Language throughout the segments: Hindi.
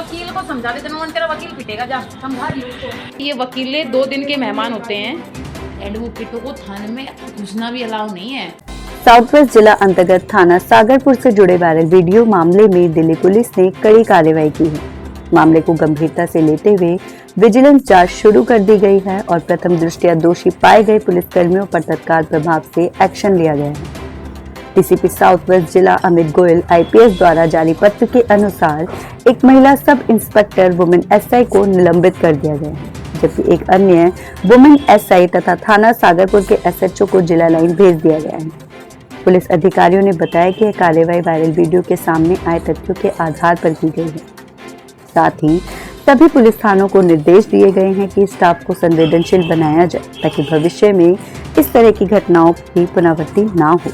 वकील को समझा देते ना, तेरा वकील पिटेगा, जा समझा दियो उसको। ये वकीले 2 दिन के मेहमान होते हैं, एडवोकेटों को थाने में घुसना भी अलाउ नहीं है। साउथ वेस्ट जिला अंतर्गत थाना सागरपुर से जुड़े वायरल वीडियो मामले में दिल्ली पुलिस ने कड़ी कार्रवाई की है। मामले को गंभीरता से लेते हुए विजिलेंस जांच शुरू कर दी गई है और प्रथम दृष्टया दोषी पाए गए पुलिसकर्मियों पर तत्काल प्रभाव से एक्शन लिया गया है। डीसीपी साउथ वेस्ट जिला अमित गोयल आईपीएस द्वारा जारी पत्र के अनुसार एक महिला सब इंस्पेक्टर वुमेन एसआई को निलंबित कर दिया गया है, जबकि एक अन्य वुमेन एसआई तथा थाना सागरपुर के एसएचओ को जिला लाइन भेज दिया गया है। पुलिस अधिकारियों ने बताया कि यह कार्रवाई वायरल वीडियो के सामने आए तथ्यों के आधार पर की गई है। साथ ही सभी पुलिस थानों को निर्देश दिए गए हैं कि स्टाफ को संवेदनशील बनाया जाए ताकि भविष्य में इस तरह की घटनाओं की पुनरावृत्ति ना हो।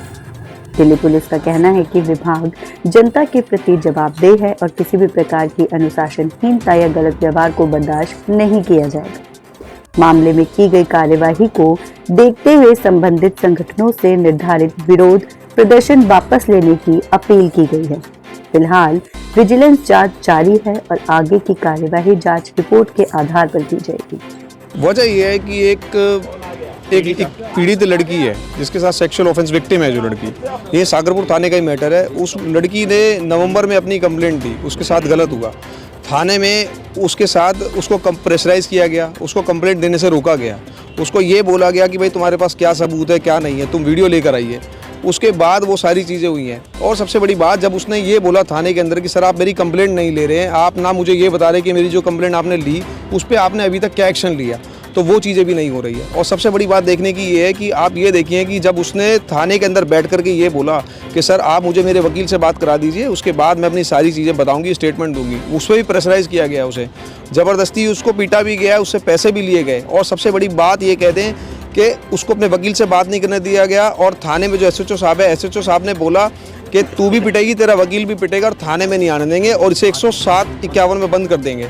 दिल्ली पुलिस का कहना है कि विभाग जनता के प्रति जवाबदेह है और किसी भी प्रकार की अनुशासनहीनता या गलत व्यवहार को बर्दाश्त नहीं किया जाएगा। मामले में की गई कार्यवाही को देखते हुए संबंधित संगठनों से निर्धारित विरोध प्रदर्शन वापस लेने की अपील की गई है। फिलहाल विजिलेंस जांच जारी है और आगे की कार्यवाही जांच रिपोर्ट के आधार पर की जाएगी। वजह यह है कि एक पीड़ित लड़की है जिसके साथ सेक्सुअल ऑफेंस विक्टिम है जो लड़की, ये सागरपुर थाने का ही मैटर है। उस लड़की ने नवंबर में अपनी कंप्लेंट दी, उसके साथ गलत हुआ, थाने में उसके साथ उसको प्रेशराइज किया गया, उसको कंप्लेंट देने से रोका गया, उसको ये बोला गया कि भाई तुम्हारे पास क्या सबूत है क्या नहीं है, तुम वीडियो लेकर आइए। उसके बाद वो सारी चीज़ें हुई हैं। और सबसे बड़ी बात, जब उसने ये बोला थाने के अंदर कि सर आप मेरी कंप्लेंट नहीं ले रहे हैं, आप ना मुझे ये बता रहे कि मेरी जो कंप्लेंट आपने ली उस पर आपने अभी तक क्या एक्शन लिया, तो वो चीज़ें भी नहीं हो रही है। और सबसे बड़ी बात देखने की ये है कि आप ये देखिए कि जब उसने थाने के अंदर बैठ करके ये बोला कि सर आप मुझे मेरे वकील से बात करा दीजिए, उसके बाद मैं अपनी सारी चीज़ें बताऊंगी, स्टेटमेंट दूंगी, उस पर भी प्रेशराइज किया गया, उसे ज़बरदस्ती उसको पीटा भी गया, उससे पैसे भी लिए गए। और सबसे बड़ी बात ये कहते हैं कि उसको अपने वकील से बात नहीं करने दिया गया। और थाने में जो एसएचओ साहब है, एसएचओ साहब ने बोला कि तू भी पिटेगी, तेरा वकील भी पिटेगा और थाने में नहीं आने देंगे और इसे 107-51 में बंद कर देंगे।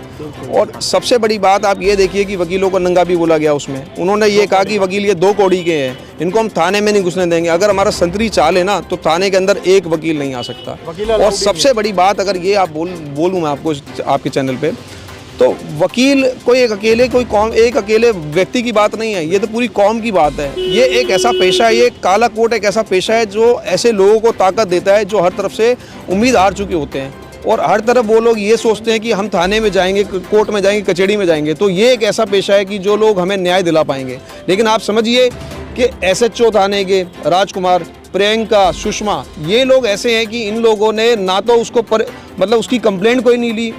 और सबसे बड़ी बात आप ये देखिए कि वकीलों को नंगा भी बोला गया उसमें। उन्होंने ये कहा कि वकील ये 2 कौड़ी के हैं, इनको हम थाने में नहीं घुसने देंगे। अगर हमारा संतरी चाल है ना तो थाने के अंदर एक वकील नहीं आ सकता। और सबसे बड़ी बात, अगर ये आप बोलूँ मैं आपको आपके चैनल पर, तो वकील कोई एक अकेले व्यक्ति की बात नहीं है, ये तो पूरी कौम की बात है। ये एक ऐसा पेशा है, ये काला कोट एक ऐसा पेशा है जो ऐसे लोगों को ताकत देता है जो हर तरफ से उम्मीद हार चुके होते हैं। और हर तरफ वो लोग ये सोचते हैं कि हम थाने में जाएंगे, कोर्ट में जाएंगे, कचहरी में जाएंगे, तो ये एक ऐसा पेशा है कि जो लोग हमें न्याय दिला पाएंगे। लेकिन आप समझिए कि एसएचओ थाने के राजकुमार, प्रियंका, सुषमा, ये लोग ऐसे हैं कि इन लोगों ने ना तो उसको मतलब उसकी कंप्लेंट कोई नहीं ली,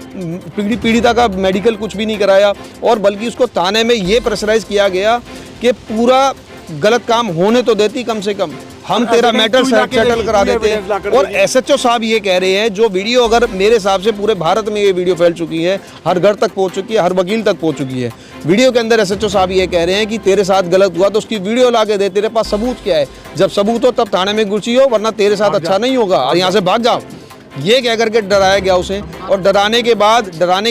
पीड़िता का मेडिकल कुछ भी नहीं कराया, और बल्कि उसको थाने में ये प्रेशराइज किया गया कि पूरा गलत काम होने तो देती, कम से कम हम तेरा मैटर सेटल करा देते। और एसएचओ साहब ये कह रहे हैं, जो वीडियो अगर मेरे हिसाब से पूरे भारत में ये वीडियो फैल चुकी है, हर घर तक पहुंच चुकी है, हर वकील तक पहुंच चुकी है। वीडियो के अंदर एसएचओ साहब ये कह रहे हैं कि तेरे साथ गलत हुआ तो उसकी वीडियो ला के दे, तेरे पास सबूत क्या है, जब सबूत हो तब थाने में घुसी हो, वरना तेरे साथ अच्छा नहीं होगा और यहाँ से भाग जाओ। ये कह करके डराया गया उसे। और डराने के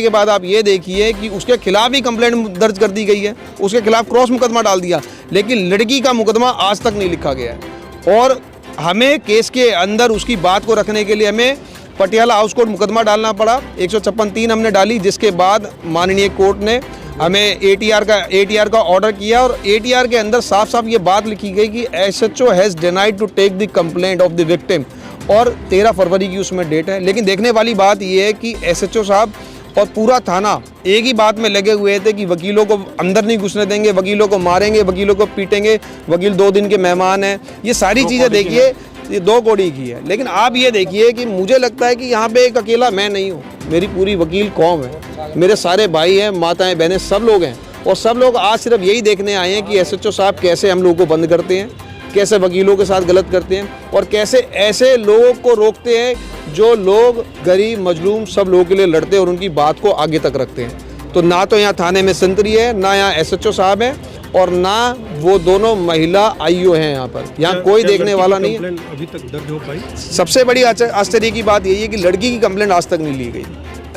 बाद आप ये देखिए कि उसके खिलाफ ही कंप्लेंट दर्ज कर दी गई है, उसके खिलाफ क्रॉस मुकदमा डाल दिया, लेकिन लड़की का मुकदमा आज तक नहीं लिखा गया है। और हमें केस के अंदर उसकी बात को रखने के लिए हमें पटियाला हाउस कोर्ट मुकदमा डालना पड़ा, 156(3) हमने डाली, जिसके बाद माननीय कोर्ट ने हमें एटीआर का ऑर्डर किया। और एटीआर के अंदर साफ साफ ये बात लिखी गई कि SHO has denied to take the complaint of the victim, और 13 फरवरी की उसमें डेट है। लेकिन देखने वाली बात ये है कि एसएचओ साहब और पूरा थाना एक ही बात में लगे हुए थे कि वकीलों को अंदर नहीं घुसने देंगे, वकीलों को मारेंगे, वकीलों को पीटेंगे, वकील 2 दिन के मेहमान हैं। ये सारी चीज़ें देखिए, ये 2 कौड़ी की है। लेकिन आप ये देखिए कि मुझे लगता है कि यहाँ पे एक अकेला मैं नहीं हूँ, मेरी पूरी वकील कौम है, मेरे सारे भाई हैं, माताएं, बहनें, सब लोग हैं। और सब लोग आज सिर्फ यही देखने आए हैं कि एसएचओ साहब कैसे हम लोगों को बंद करते हैं, कैसे वकीलों के साथ गलत करते हैं, और कैसे ऐसे लोगों को रोकते हैं जो लोग गरीब मजलूम सब लोगों के लिए लड़ते हैं और उनकी बात को आगे तक रखते हैं। तो ना तो यहाँ थाने में संतरी है, ना यहाँ एसएचओ साहब है, और ना वो दोनों महिला आईओ हैं यहाँ पर। यहाँ कोई देखने वाला नहीं है। अभी तक दर्ज हो पाई? सबसे बड़ी आश्चर्य की बात यही है कि लड़की की कंप्लेंट आज तक नहीं ली गई।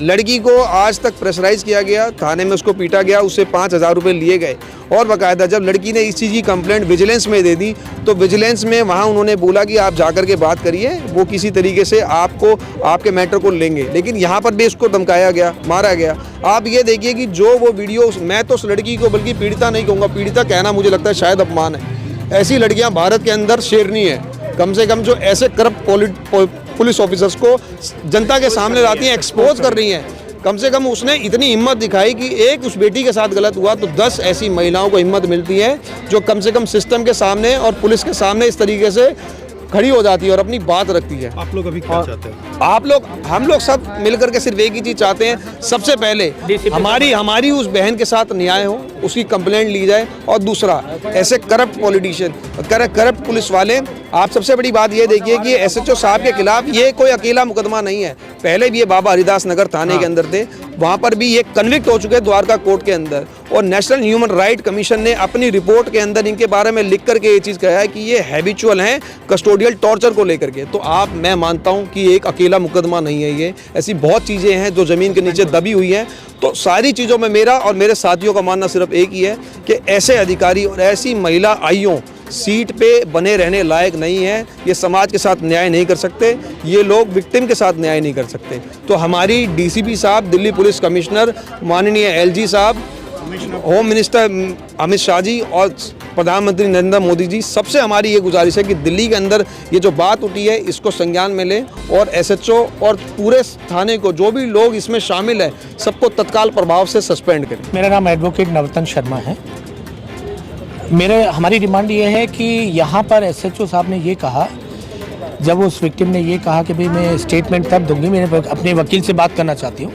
लड़की को आज तक प्रेशराइज किया गया, थाने में उसको पीटा गया, उससे 5,000 रुपये लिए गए, और बाकायदा जब लड़की ने इस चीज़ की कंप्लेंट विजिलेंस में दे दी तो विजिलेंस में वहाँ उन्होंने बोला कि आप जाकर के बात करिए, वो किसी तरीके से आपको आपके मैटर को लेंगे। लेकिन यहाँ पर भी इसको धमकाया गया, मारा गया। आप ये देखिए कि जो वो वीडियो, मैं तो उस लड़की को बल्कि पीड़िता नहीं कहूँगा, पीड़िता कहना मुझे लगता है शायद अपमान है। ऐसी लड़कियाँ भारत के अंदर शेरनी है। कम से कम जो ऐसे करप्ट पुलिस ऑफिसर्स को जनता के सामने लाती हैं, एक्सपोज कर रही हैं। कम से कम उसने इतनी हिम्मत दिखाई कि एक उस बेटी के साथ गलत हुआ तो 10 ऐसी महिलाओं को हिम्मत मिलती है जो कम से कम सिस्टम के सामने और पुलिस के सामने इस तरीके से खड़ी हो जाती है और अपनी बात रखती है। आप लोग अभी क्या चाहते हैं? हम लोग सब मिलकर के सिर्फ एक ही चीज़ चाहते हैं, सबसे पहले हमारी उस बहन के साथ न्याय हो, उसकी कंप्लेंट ली जाए। और दूसरा, ऐसे करप्ट पॉलिटिशियन, करप्ट पुलिस वाले, आप सबसे बड़ी बात ये देखिए कि SHO साहब के खिलाफ ये कोई अकेला मुकदमा नहीं है। पहले भी ये बाबा हरिदास नगर थाने के अंदर थे, वहाँ पर भी ये कन्विक्ट हो चुके हैं द्वारका कोर्ट के अंदर। और नेशनल ह्यूमन राइट कमीशन ने अपनी रिपोर्ट के अंदर इनके बारे में लिख करके ये चीज़ कहा है कि ये हैबिचुअल हैं कस्टोडियल टॉर्चर को लेकर के। तो मैं मानता हूँ कि एक अकेला मुकदमा नहीं है, ये ऐसी बहुत चीज़ें हैं जो ज़मीन के नीचे दबी हुई हैं। तो सारी चीज़ों में मेरा और मेरे साथियों का मानना सिर्फ एक ही है कि ऐसे अधिकारी और ऐसी महिला आईओ सीट पे बने रहने लायक नहीं है। ये समाज के साथ न्याय नहीं कर सकते, ये लोग विक्टिम के साथ न्याय नहीं कर सकते। तो हमारी DCP साहब, दिल्ली पुलिस कमिश्नर, माननीय LG साहब, होम मिनिस्टर अमित शाह जी और प्रधानमंत्री नरेंद्र मोदी जी, सबसे हमारी ये गुजारिश है कि दिल्ली के अंदर ये जो बात उठी है इसको संज्ञान में लें और SHO और पूरे थाने को, जो भी लोग इसमें शामिल है, सबको तत्काल प्रभाव से सस्पेंड करें। मेरा नाम एडवोकेट नवरत्न शर्मा है। हमारी डिमांड ये है कि यहाँ पर SHO साहब ने ये कहा, जब उस विक्टिम ने ये कहा कि भाई मैं स्टेटमेंट तब दूंगी, मैं अपने वकील से बात करना चाहती हूँ,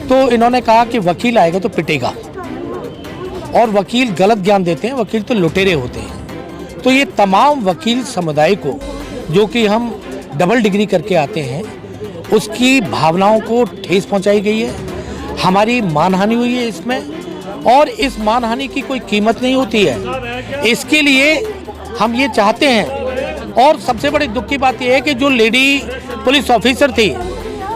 तो इन्होंने कहा कि वकील आएगा तो पिटेगा और वकील गलत ज्ञान देते हैं, वकील तो लुटेरे होते हैं। तो ये तमाम वकील समुदाय को, जो कि हम डबल डिग्री करके आते हैं, उसकी भावनाओं को ठेस पहुंचाई गई है। हमारी मानहानि हुई है इसमें, और इस मानहानि की कोई कीमत नहीं होती है। इसके लिए हम ये चाहते हैं, और सबसे बड़ी दुख की बात यह है कि जो लेडी पुलिस ऑफिसर थी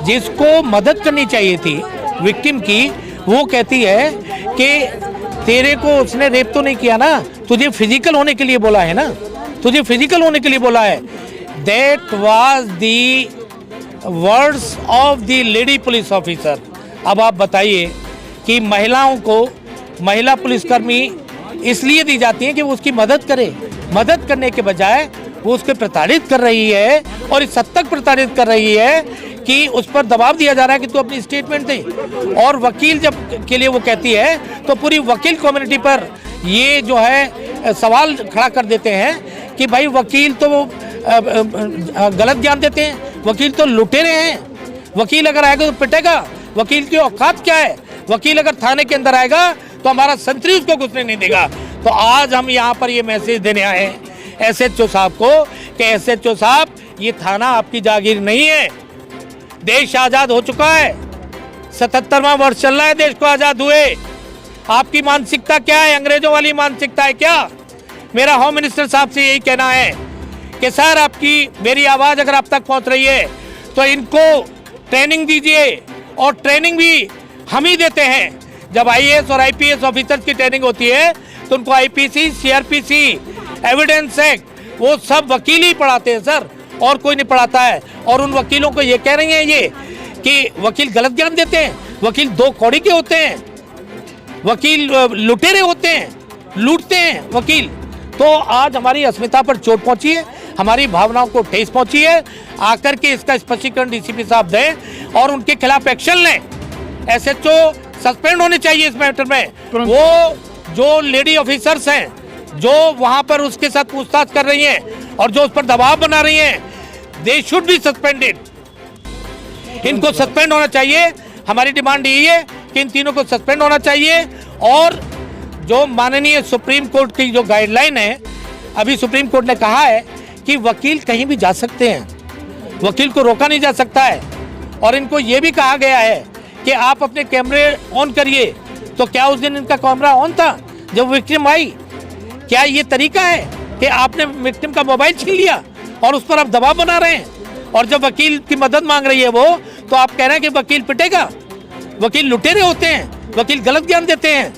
जिसको मदद करनी चाहिए थी विक्टिम की, वो कहती है कि तेरे को उसने रेप तो नहीं किया ना, तुझे फिजिकल होने के लिए बोला है ना, तुझे फिजिकल होने के लिए बोला है। That was the words of the lady police officer. अब आप बताइए कि महिलाओं को, महिला पुलिसकर्मी इसलिए दी जाती है कि वो उसकी मदद करे, मदद करने के बजाय वो उसके प्रताड़ित कर रही है, और इस हद तक प्रताड़ित कर रही है कि उस पर दबाव दिया जा रहा है कि तू अपनी स्टेटमेंट दे। और वकील जब के लिए वो कहती है तो पूरी वकील कम्युनिटी पर ये जो है सवाल खड़ा कर देते हैं कि भाई वकील तो गलत ज्ञान देते हैं, वकील तो लुटेरे हैं, वकील अगर आएगा तो पिटेगा, वकील की औकात क्या है, वकील अगर थाने के अंदर आएगा तो हमारा संतरी उसको घुसने नहीं देगा। तो आज हम यहाँ पर ये मैसेज देने आए हैं SHO साहब को कि SHO साहब, ये थाना आपकी जागीर नहीं है। देश आज़ाद हो चुका है, 77वां वर्ष चल रहा है देश को आज़ाद हुए। आपकी मानसिकता क्या है? अंग्रेजों वाली मानसिकता है क्या? मेरा होम मिनिस्टर साहब से यही कहना है कि सर, आपकी मेरी आवाज़ अगर आप तक पहुंच रही है तो इनको ट्रेनिंग दीजिए, और ट्रेनिंग भी हम ही देते हैं। जब IAS और IPS ऑफिसर्स की ट्रेनिंग होती है तो उनको IPC, CRPC, एविडेंस एक्ट, वो सब वकील ही पढ़ाते हैं सर, और कोई नहीं पढ़ाता है। और उन वकीलों को ये कह रही हैं ये कि वकील गलत ज्ञान देते हैं, वकील दो कौड़ी के होते हैं, वकील लुटेरे होते हैं, लूटते हैं वकील। तो आज हमारी अस्मिता पर चोट पहुंची है, हमारी भावनाओं को ठेस पहुंची है। आकर के इसका स्पष्टीकरण DCP साहब दें और उनके खिलाफ एक्शन लें। SHO सस्पेंड होने चाहिए इस मैटर में। वो जो लेडी ऑफिसर्स हैं जो वहां पर उसके साथ पूछताछ कर रही हैं और जो उस पर दबाव बना रही हैं, दे शुड बी सस्पेंडेड। इनको सस्पेंड होना चाहिए। हमारी डिमांड यही है कि इन तीनों को सस्पेंड होना चाहिए। और जो माननीय सुप्रीम कोर्ट की जो गाइडलाइन है, अभी सुप्रीम कोर्ट ने कहा है कि वकील कहीं भी जा सकते हैं, वकील को रोका नहीं जा सकता है। और इनको ये भी कहा गया है कि आप अपने कैमरे ऑन करिए। तो क्या उस दिन इनका कैमरा ऑन था जब विक्टिम आई? क्या ये तरीका है कि आपने विक्टिम का मोबाइल छीन लिया और उस पर आप दबाव बना रहे हैं? और जब वकील की मदद मांग रही है वो, तो आप कह रहे हैं कि वकील पिटेगा, वकील लुटेरे होते हैं, वकील गलत ज्ञान देते हैं।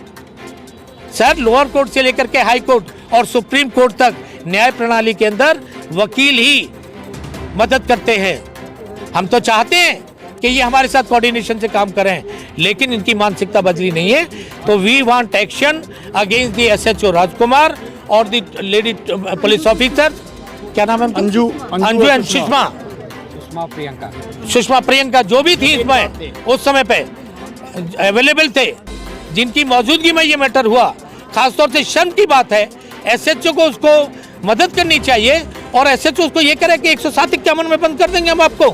सर, लोअर कोर्ट से लेकर के हाई कोर्ट और सुप्रीम कोर्ट तक न्याय प्रणाली के अंदर वकील ही मदद करते हैं। हम तो चाहते हैं कि ये हमारे साथ कोऑर्डिनेशन से काम करें, लेकिन इनकी मानसिकता बदली नहीं है। तो we want action against the SHO Rajkumar और द लेडी पुलिस ऑफिसर, क्या नाम है, अंजू एंड सुषमा प्रियंका जो भी थी इसमें उस समय पे अवेलेबल थे, जिनकी मौजूदगी में ये मैटर हुआ। खासतौर से शर्म की बात है, एसएचओ को उसको मदद करनी चाहिए और एसएचओ उसको ये करे कि 107-51 में बंद कर देंगे हम आपको।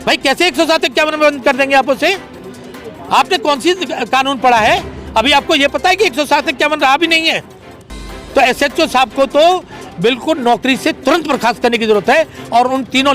भाई कैसे 107-51 में बंद कर देंगे आप उसे? आपने कौन सी कानून पढ़ा है? अभी आपको ये पता है कि 107-51 रहा भी नहीं है। तो एसएचओ साहब को तो बिल्कुल नौकरी से तुरंत बर्खास्त करने की जरूरत है और उन तीनों